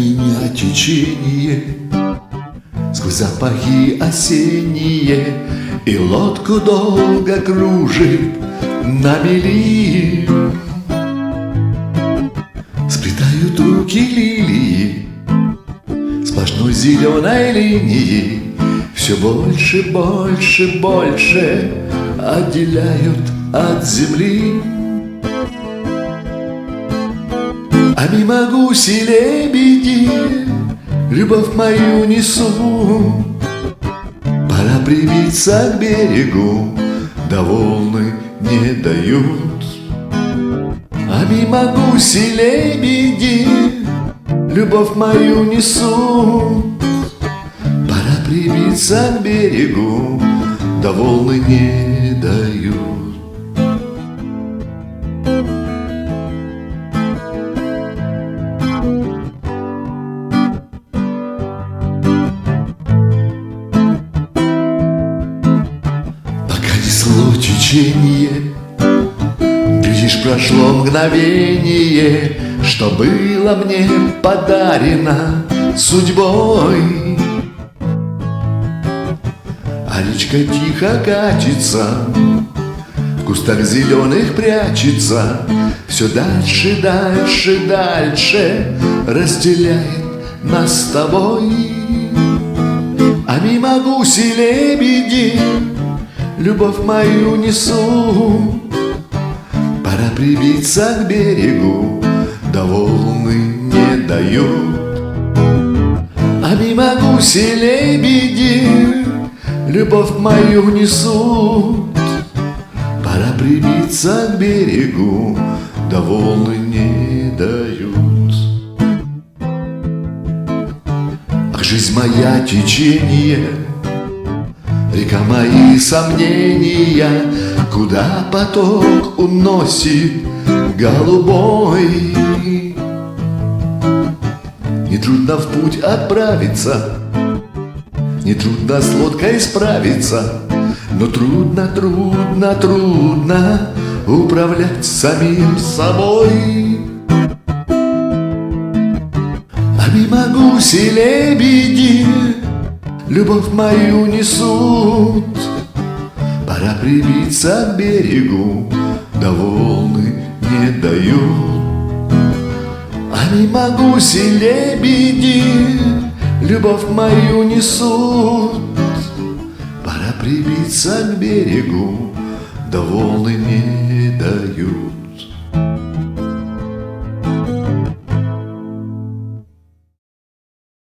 меня течение сквозь запахи осенние, и лодку долго кружит на мели. Сплетают руки лилии сплошной зеленой линии, все больше, больше, больше отделяют от земли. А мимо гуси лебеди любовь мою несут. Пора прибиться к берегу, да волны не дают. А мимо гуси лебеди любовь мою несут. Пора прибиться к берегу, да волны не дают. Несло течение, глядишь, прошло мгновение, что было мне подарено судьбой. А речка тихо катится, в кустах зеленых прячется, все дальше, дальше, дальше разделяет нас с тобой. А мимо гуси лебеди любовь мою несут. Пора прибиться к берегу, да волны не дают. А мимо гуси лебеди любовь мою несут. Пора прибиться к берегу, да волны не дают. Ах, жизнь моя течение, река мои сомнения, куда поток уносит голубой. Нетрудно в путь отправиться, нетрудно с лодкой справиться, но трудно, трудно, трудно управлять самим собой. А мимо гуси лебеди любовь мою несут. Пора прибиться к берегу, да волны не дают. А мимо гуси лебеди любовь мою несут. Пора прибиться к берегу, да волны не дают.